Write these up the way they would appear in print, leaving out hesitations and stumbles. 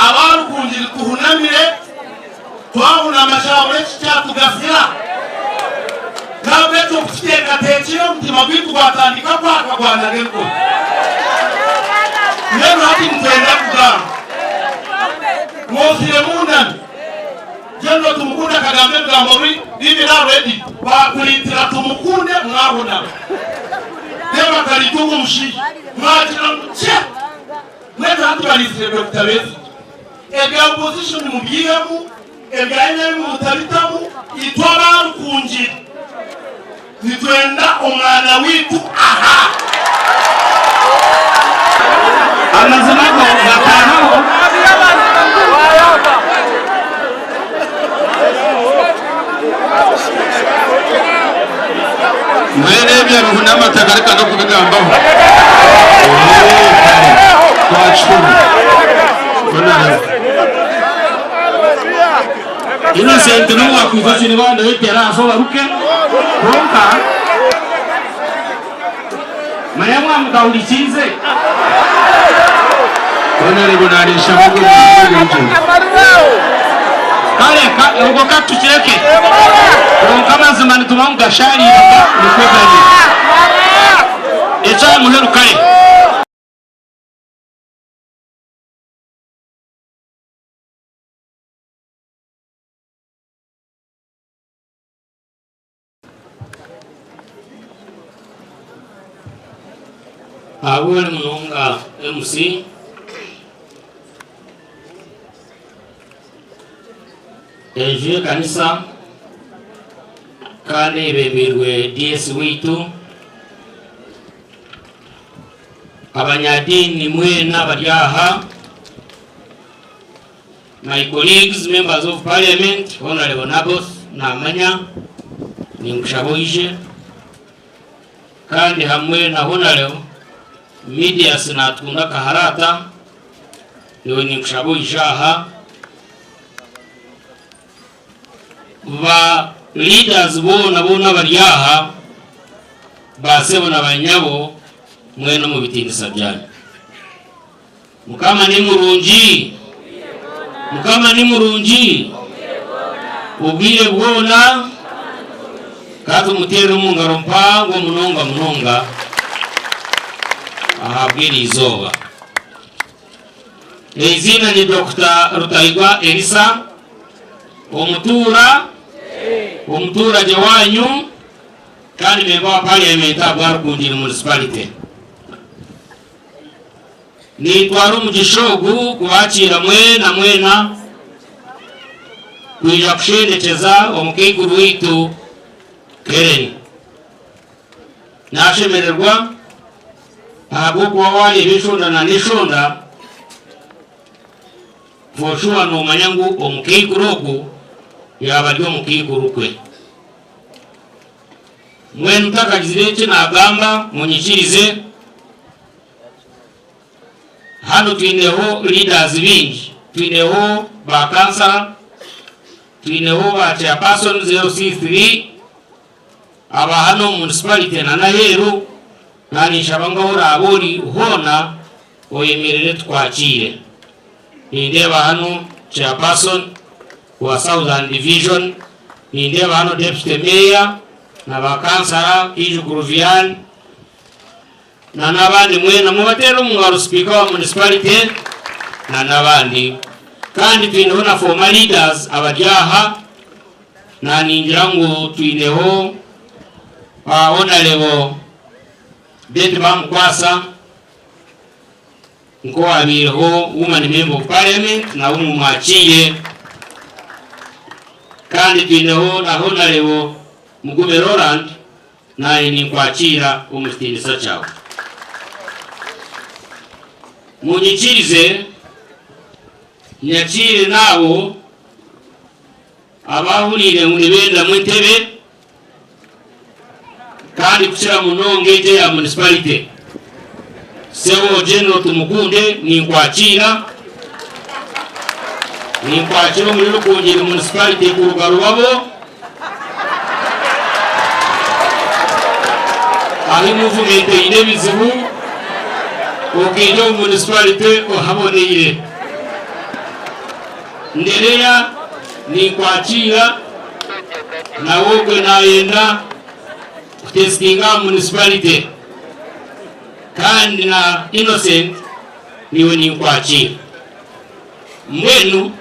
abarukungiri tuhunamire twabona amajambo cyatugafira nabeto kuteka tekiro mutima bitu gwatandika kwaka gwanageko nero hati mtenda kugamba mwosire munani jendo tumukunda Kagame bwamori bibi na ready bakulitira tumukunde mwabona neba kalitungu mushi mwatira mche nero hati balisire kutabezi ebya opposition mubiyemu ebya mutabitamu itwaba rukunji nitwenda umwana witu aha amazina ko gataho mwene bya ruhuna matagarika no kubigambaho twachuru Innocent no wakwifashi ni bande wetera asoba ruke ronka mayamwa mukaulichize onere bonarisha mugo kale ugo katu kireke ronka mazimani tumamuga shari nikweganye echa muheru kale Abone munonga MC eje kanisa kane beberwe DS witu abanyadini mwena baryaha my colleagues members of parliament honorable nabos na manya ninkushaboije kandi hamwe na honorable media sinatunda kaharata niwe ninkushaboije aha ba leaders bona baryaha basebona banyabo mwene mu bitindisa byane mukama ni murungi ubwire bwona kato mutero mungaro mpango munonga ahabwira izoba izina ni Dr. Rutahigwa Elisa umuturage wanyu kandi memba wa parliament abwarukundira municipality ni twari umugishogu kubakira mwena kuja kushendekeza omukiguru witu Keren nashemererwa ntabwo kuba wari bishonda na nishonda foshuwa no manyangu omukiguru ogu yabaryo mukiguru kwe mwene utakagizire cyo nagamba munyikirize hano twineho leaders bingi twineho ba council twineho ba chairperson 063 aba hano municipality na naheru nanisha bangaho abori hona oyemerere twakire ndeba hano chairperson wa Southern Division ndeba hano deputy mayor na ba councilor Ijuguruvian na nabandi mwena mubatero mu speaker wa municipality na nabandi kandi twineho na former leaders abajyaha na ningira ngo twineho honorable Dent Bamkwasa nko abiriho woman member of parliament na umumwakiye kandi twineho na honorable Mugume Roland na ni kwakira umutindisa cyawe munyikirize nyakire nawo abahurire muri benda mwitebe kandi kuchira munongeje ya municipality sewo general tumukunde ni kwakira muri rukungira municipality ku rugarubabo ahi movement ine bizibu ukijo municipality ohaboneye nderea ni kwachira na wogwe naenda kutestinga municipality kandi na Innocent niwe ni kwachira mwenu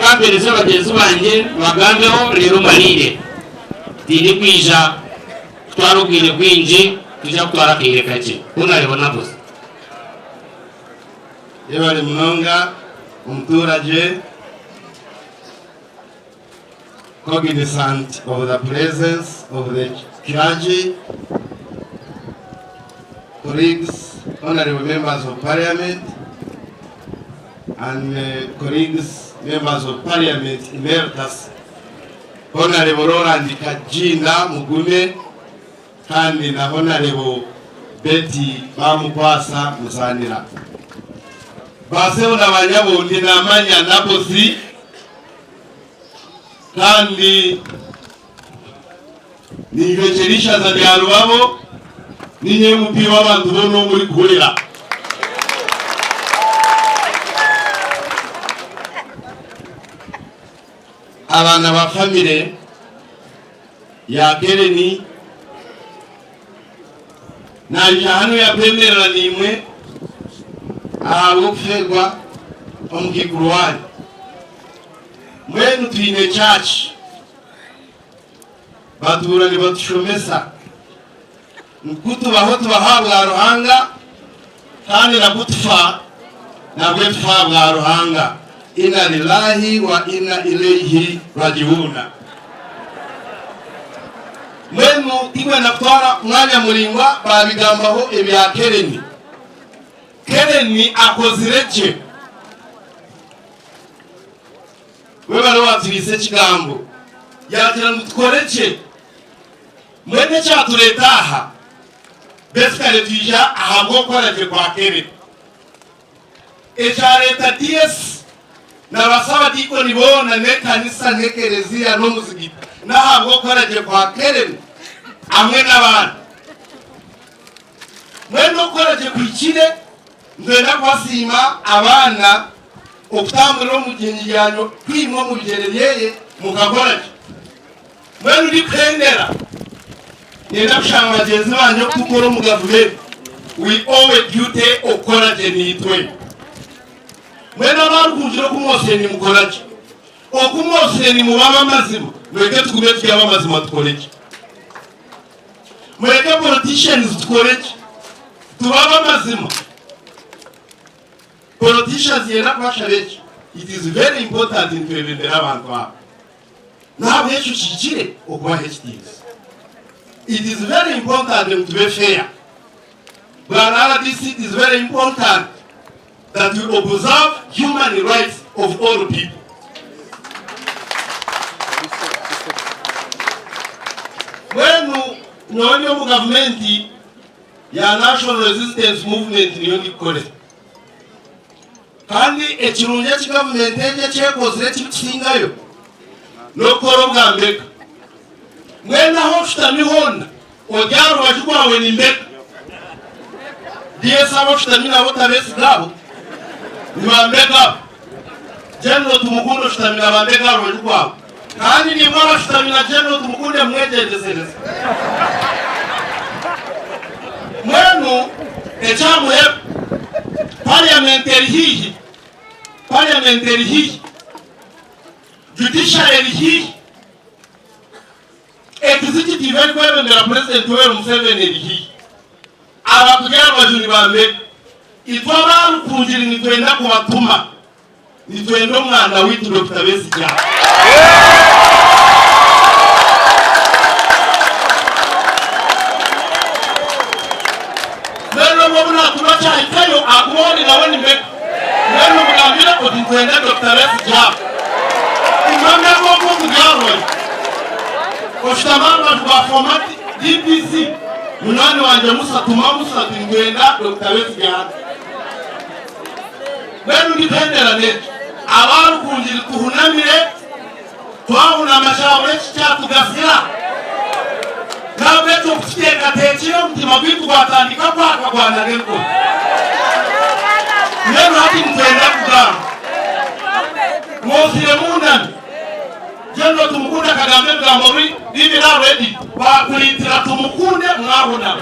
kapereza bagenzi banje bagambeho rero marire tindi kwija twarugwire kwinji tujya kutwara kire kake unaribona bose yebale munonga umuturage cognizant of the presence of the clergy, colleagues, honorable members of parliament, and colleagues, members of parliament emeritus, honorable Roland Kajina Mugume, kandi na honorable Betty Bamukwasa Musanira. Baseo na banyabundi namanya nabosi kandi nivecherisha za byaro babo ninye mupi w'abantu bo no muri kuhurira. Abana ba family ya Kereni na jahanu ya pemera nimwe abufegwa omukikuruwani mwenu twine church baturani batushomesa nkutubaho tubahabwa ruhanga kandi nakutufa nabwe tuhabwa ruhanga inna lillahi wa inna ilayhi rajiuna. Mwenu iwe nakutwara mwanya muringwa babigambaho ebya Kereni. Kereni akozireje wewe lo watirise kigambo yagira mutkoreje mwene cyaturetaha besikare tija ahabwo koraje kwa Kereni echareta DS na basaba diko nibona ne kanisa ne kerezia no muzigiti nahabwo koraje kwa Kereni amwe n'abana mwene koraje kwikire ndenda kwasima abana okutambura mu genyanyo kwimwo mu bigereyeye mukakoraje mwene uri kwendera nenda kushanga bagenzi banyu kukora mu gavumenti we owe duty okoraje nitwe mwene abarukujiro kumoseni mukoraje okumoseni mubaba mazima mweke tugume twaba mazima tukoreje mweke politicians tukoreje tubaba mazima politicians yena kwashabeje. It is very important in kwebendera abantu abo nabo yecho chikire okuba HTs. It is very important to be fair, but RDC is very important that we observe human rights of all people. When no government ya national resistance movement niyo nikore kandi ekirunje ki government eje cyekozire kikingayo no koroga mbeka mwena ho tutamihona ojaro wajukwawe ni mbeka DS abo tutamina botabesi gabo ni bambeka jeno tumukundo tutamina bambeka wajukwawe kandi ni mara tutamina jeno tumukunde mwejejesereza mwenu echamu hep parliamentary hii judiciary hii executive kwebendera president wewe Museveni hii abakugera bajuni bambe itwa barukungira nitwenda kubatuma nitwenda umwana witu Dr. Besigye Tunachaikayo akuoni na weni mbeka mwenu mkambira kutintwenda Dr. Besigye imamya kwa kugarwe oshitamanga kwa format DPC munani wanje musa tingwenda Dr. Besigye mwenu ndipendera netu abantu kunjiri tuhunamire twahuna amashabure cyatugasira nabeto kuteka tekiro mtima gwitu gwatandika kwa Rwanda geko Neno hati mtenda kugamba Mosile munani Jendo tumukunda Kagame Gamori Dini na ready Bakulitira tumukunde mwabona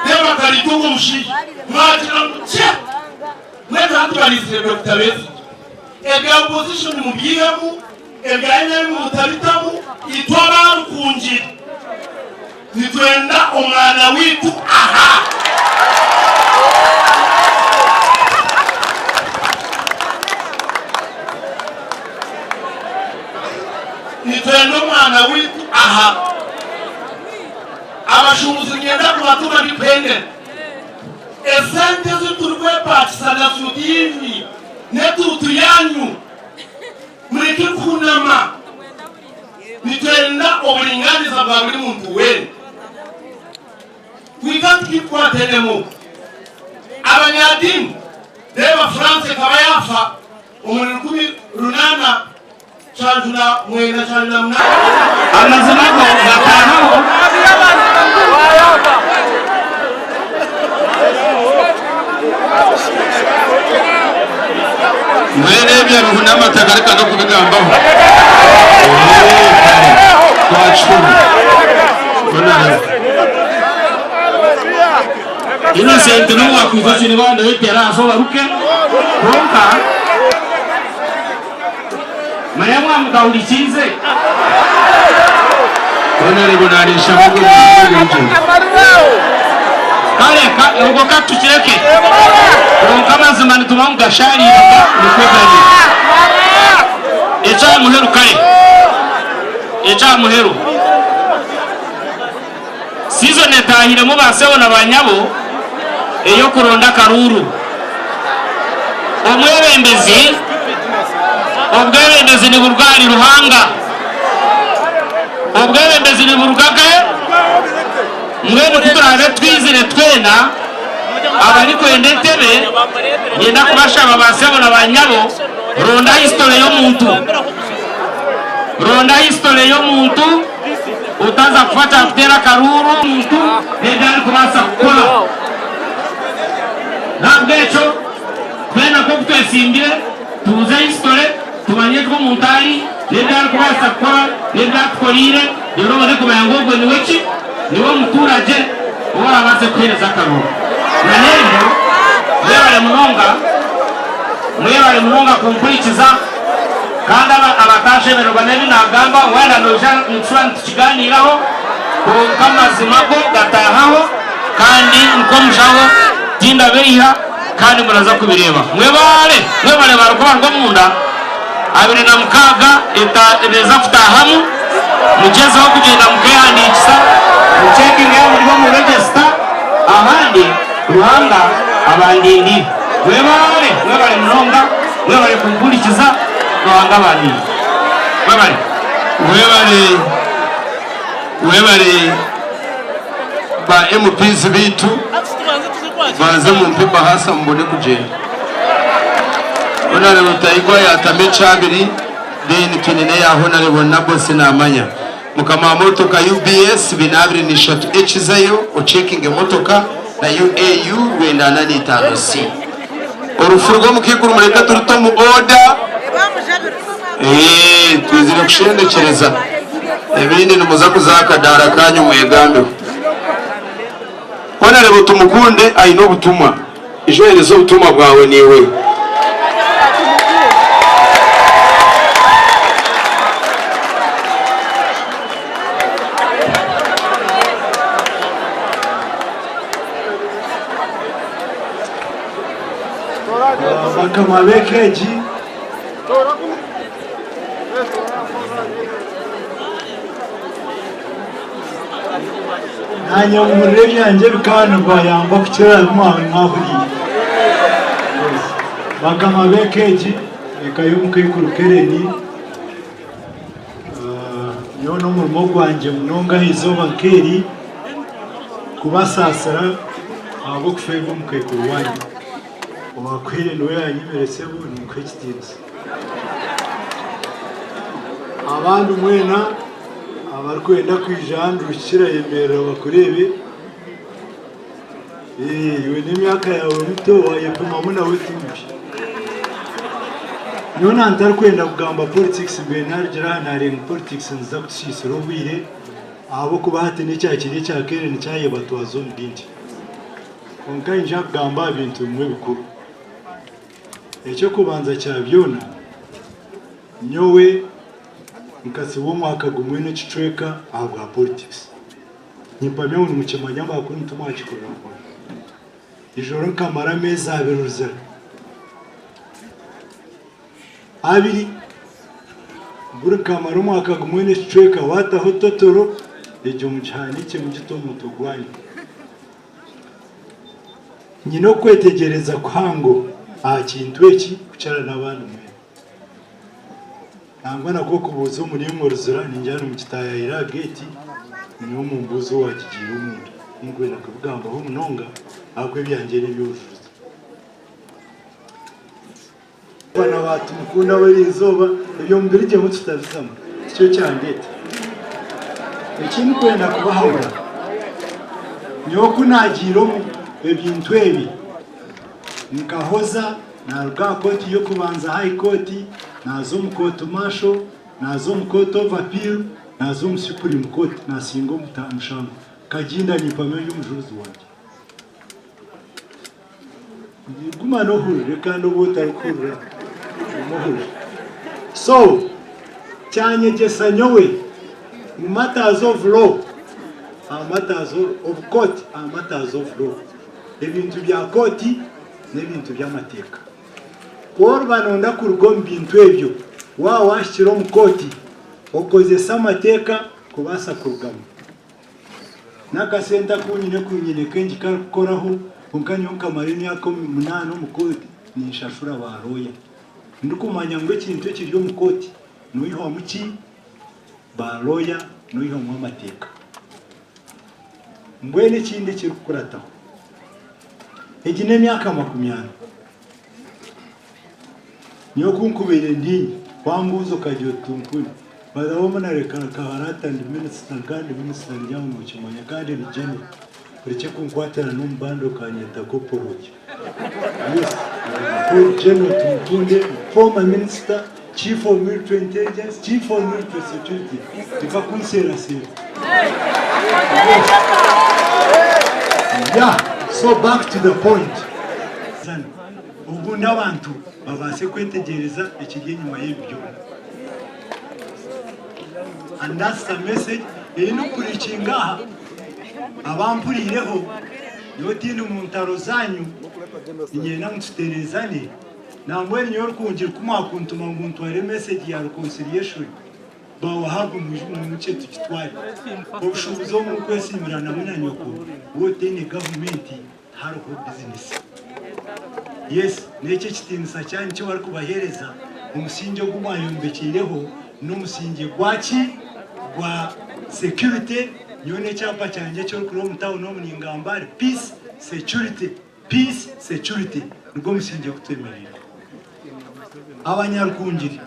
Dema kalitugu mshishi Mwajina mche Neno hati walisire Dr. Bezi Ebya opposition mubiyemu Ebya enemu mutalitamu Itwaba rukunji Nitwenda umwana witu aha Nitwenda umwana witu aha abashumuzi ngenda kubatuma dipende esente ziturwe pakisana sudini netutu yanyu mureke kunama nitwenda obulinganiza bwa buli muntu wenu. We can't keep quiet anymore. Abanyadini Deva France kabayafa umurikumi runana chanjuna mwena chanjuna mna Amazimako gatahaho mwene bya ruhunama tagarika no kubigambaho Innocent no wakwiza chini banda yetera aso baruke ronka Mayamwa mkaulichize Onere bonarisha mugo kale ugo katu cheke ronka mazimani tumamuga shari nikweganye Echa muheru kale Echa muheru Season etahire mu baseho nabanyabo eyo kuronda karuru Obwebembezi ni burwari ruhanga Obwebembezi ni burugage mwene kuturabe twizire twena abari kwende tebe yenda kubasha babaseho nabanyabo ronda history yo muntu utaza kufuata kutera karuru mtu ndio kubasa kukora nabwecho kwena ko twesimbire tuze history tubanye ko muntari ndio kubasa kukora ndio tkorire ndio bone kumangogo ni weki niwo muturaje ora baze kwereza karuru na nendo mwebale munonga kumpulikiza kandi abatashe merwa nebi nagamba wenda noja mfront kiganiraho ko mazimako gatahaho kandi nkomushaho tinda beriha kandi muraza kubireba mwebale barwa munda abiri na mukaga eteza kutahamu mugezeho kugenda mukayandikisa checking yawo mu register ahandi ruhanga abandindi mwebale munonga mwebale kumpulikiza Ruhanga bani webale ba MPs bitu baze mu mpipa hasa mbone kugenda onare rutayigwa yatame cabiri then kinene yaho nare bona bose namanya mukama motoka UBS binabiri ni shot echizayo o checking motoka na UAU wenda nani 5C orufurgo mukiguru mureka turuto mu order twizire kushendekereza ebindi numuza kuzaka dara kanyu mwegambe Honare butumukunde ayino butumwa ijoherezo butumwa bwawe niwe Bakamabekeji Nanya umurebe yanjye bikanirwa yamba kucyera mwawe mwahuriye Bakamabekeji ekayumuke kurukereni yo no murimo gwanje munonga hizoba nkeri kubasasara abo kufego mukekuru wanyu Wakwire niwe yanyimerese bu ni kwekitiriza Abantu mwena abarikwenda kwijandurukira yemerera bakurebe iwe n'imyaka yawe mito wayepimamo nawe tumbi niyo ntantari kwenda kugamba politics mbere narigera hano harenga politics nza kutisisira ubwire abo kuba hati n'icyakiri cya kere nicyaye batwazo ndindi konka inja kugamba ibintu bimwe bikuru icyo kubanza cya byona nyowe nkasi wo mwaka gumwe n'icicweka ahubwa politics nimpamye ngo mukemanya bakuru ntumwakikorera ngo ijoro nkamara meza abiruzera abiri buri kamara umwaka gumwe n'icicweka wataho totoro ejo mujanike mu gitomo tugwanye nyino kwetegereza kwango kintu eki kucara n'abandi mwe nangwa nako kubuza muri mworuzura ninjana mu kitayira gate niyo mu mbuzo wakigira umuntu ingwe nakubugamba ho munonga akwe byangere byujuza bana batu mukunda bari izoba ibyo mbirije mu tutazama cyo cyangete ikintu kwenda kubahura niyo kunagiro ebintu ebi nkahoza na ruga koti yo kubanza high court nazo mu court martial nazo mu court of appeal nazo mu supreme court nasingo mutamushamba kajinda ni pame y'umujuzi wanje guma no hurire kandi ubota rukurura umuhuje so cyanyegesa nyowe mu matters of law matters of court matters of law ebintu bya koti n'ebintu by'amateka Paul banonda kurugo mbintu ebyo washikira mu koti okozesa amateka kubasa kurugamo nakasenta kunyine kenji kakoraho kunkanyo kamare myaka 8 mu koti nishashura baroya ndikumanya ngo ikintu kiryo mu koti nuyiho muki baroya nuyiho mu amateka mbwe n'ikindi kirukurataho egine myaka 20 niyo kunkubere ndinyi kwambuzo kajyo tunkuni badawo manareka kaharata ndi minister kandi minister njyaho mu kimanya kandi bijene kureke kunkwatana n'umbando kanyeta ko poroje yes ko general tunkunde former minister chief of military intelligence chief of military security tikakunsera sera yeah so back to the point ubu n'abantu babase kwetegereza ikigiye nyuma y'ibyo and that's the message ino kurikinga abampurireho yotine mu ntaro zanyu inyena mutsterezane nangwe nyor kungira kumakuntuma nguntu ari message ya reconciliation bawahabwa mu muce tukitwari obushubuzo mu kwesimirana munanyoko wotine government hariho business yes neke kitinisa cyane cyo bari kubahereza umusinge gw'umwayombekireho n'umusinge gwaki gwa security nyone cyapa cyanje cyo kuri mu town no muningambare peace security nubwo musinge gutemerera abanyarukungiri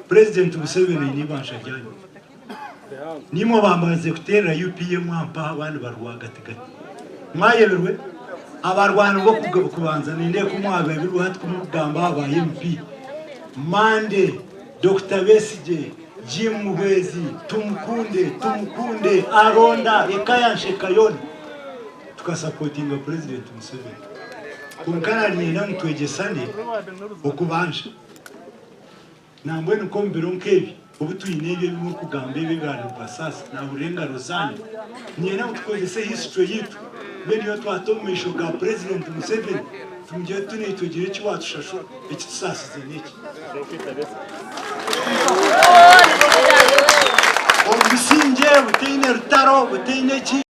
president Museveni nibasha cyane nimo bamaze gutera UPM mwampa abandi barwagatigati mwayeberwe abarwana bo kubanza ninde kumwaga biruhat kumugamba aba MP Mande Dr. Besije Jim Muhwezi tumukunde aronda ekayanshe kayoni tukasupportinga president Museveni kunkana nina mutwegesane okubanje nambwe nuko mbiro nkebi ubutuyinebe bimwe kugambe bibana basasa na urengano zanyu nyena utwegese history yitu bene yo twatomisho ga president Museveni tumuje tunitugire ki watushasho iki tusasize niki obisinje butine rutaro butine ki